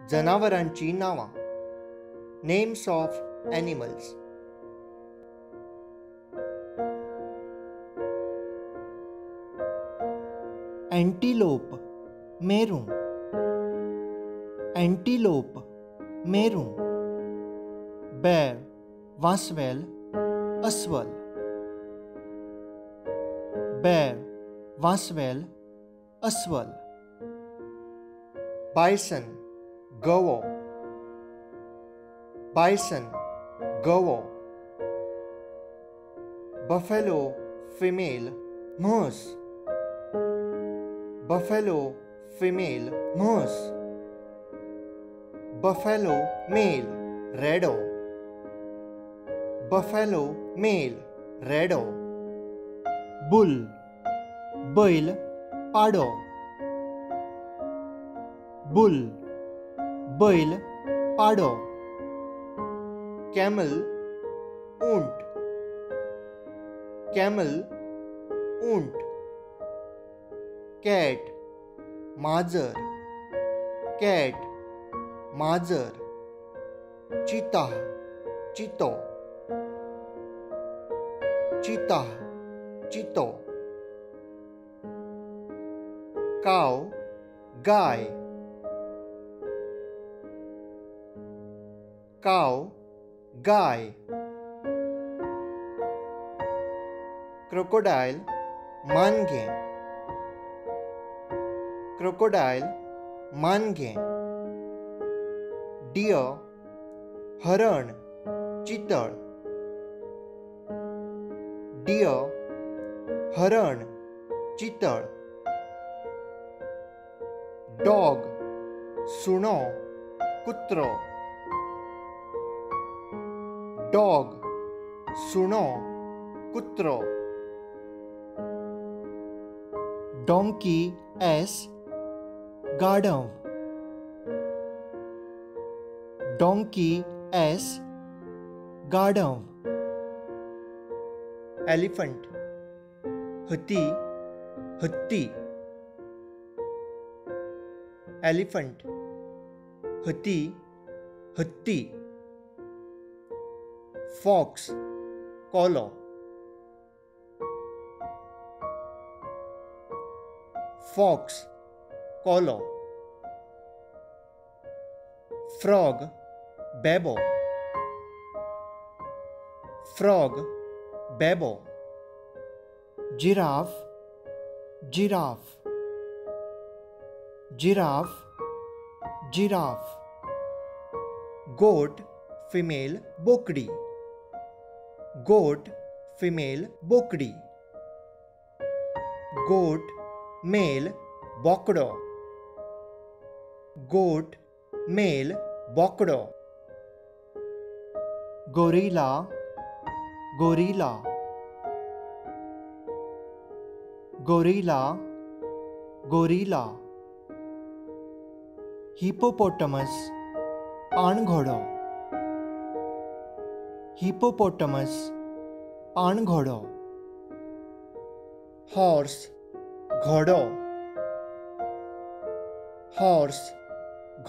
जनावरांची नावां. Names of animals. Antelope मेरू. एंटीलोप मेरू. बेर वांसवेल अस्वल. बेर वांसवेल अस्वल. बायसन गवो. बायसन गवो. बफेलो फिमेल म्हस. बफेलो फिमेल म्हस. बफेलो मेल रेडो. बफेलो मेल रेडो. बुल बैल पाडो. बुल बैल पाडो. कैमल ऊंट. कैमल ऊंट. कैट माजर. कैट माजर. चीता चीतो. चीता चीतो. काव गाय. काव गाय. क्रोकोडाइल मानगे. क्रोकोडाइल मानगे. डियर हरण चितळ. डियर हरण चितळ. डॉग सुणो कुत्रो. डॉग सुणो कुत्रो. डोंकी एस गाढव. डोंकी एस गाढव. एलिफंट हत्ती हत्ती. एलिफंट हत्ती हत्ती. फॉक्स कोलो. फॉक्स कोलो. फ्रॉग बेबो. फ्रॉग बेबो. Giraffe giraffe. Giraffe giraffe. Goat female बोकड़ी. गोट फीमेल बोकड़ी. गोट मेल बोकड़ो. गोट मेल बोकड़ो. Gorilla gorilla. Gorilla gorilla. Hippopotamus पाणघोड़ो. हिपोपोटामस पाणघोड़ो. हॉर्स घोड़ो. हॉर्स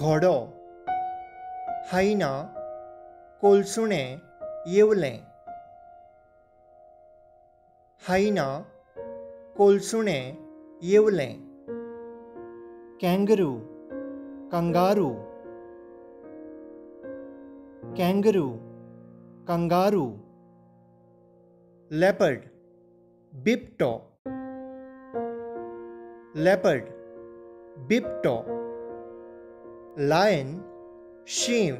घोड़ो. हायना कोलसुणे येवलें. हायना कोलसुणे येवलें. Kangaroo kangaroo. Kangaroo kangaroo. Leopard बिप्टो. लेपर्ड बिप्टो. लायन शीव.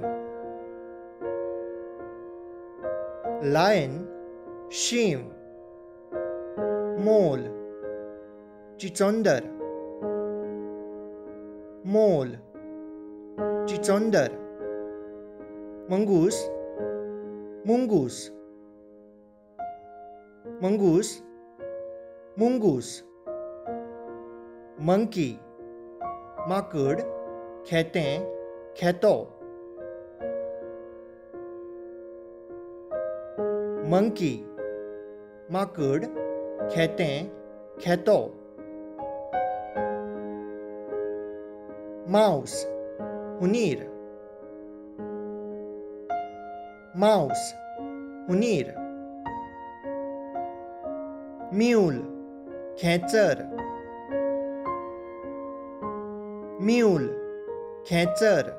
लायन शीव. मोल चिचोंदर. मोल चिचोंदर. मंगूस मुंगूस. मंगूस मुंगूस. मंकी माकड खेतें खेतो. मंकी माकड खेतें खेतो. माउस हुनीर. Mouse, हुनीर. Mule, खेचर. Mule, खेचर.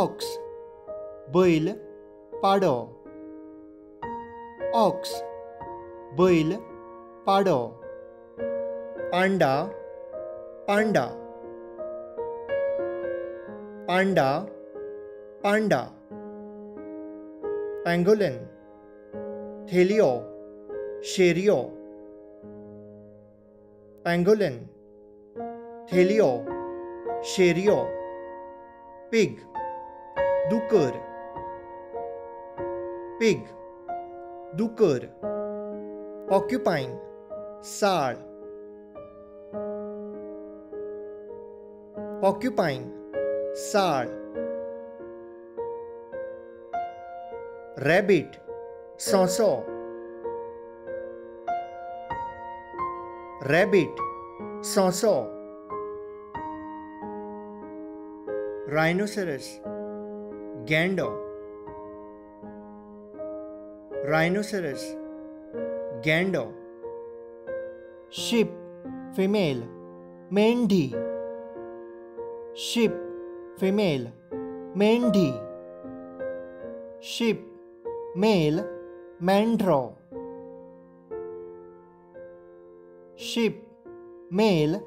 Ox, बैल, पाडो. Ox, बैल, पाडो. Panda, panda. Panda, panda. Pangolin, थेलियो, शेरियो. Pangolin, थेलियो, शेरियो. Pig, डुकर. Pig, डुकर. Porcupine, साळ. Porcupine, साळ. Rabbit, सौंसो. Rabbit, सौंसो. Rhinoceros, गैंडो. Rhinoceros, गैंडो. Sheep, फीमेल, मेंढी. Sheep, फीमेल, मेंढी. Sheep, मेल, मैंड्रो. Sheep, मेल,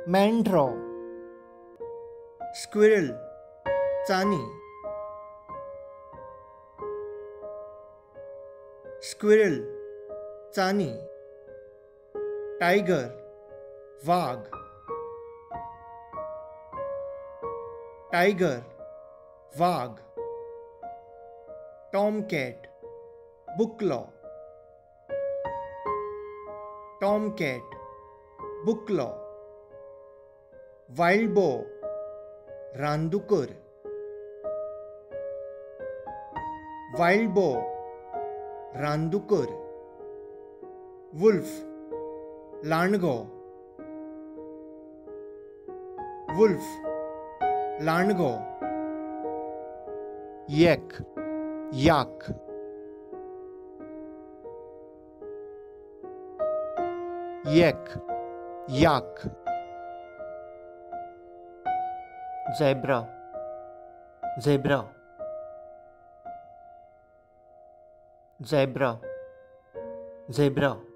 मैंड्रो. Squirrel, चानी. Squirrel, चानी. Tiger, वाघ. Tiger, वाघ. Tomcat, बुकलो. Tomcat, बुकलो. Wild boar, रानदुकर. Wild boar, रानदुकर. Wolf, लांडगो. Wolf, लांडगो. Yak, yak. Yak, yak. Zebra, zebra. Zebra, zebra.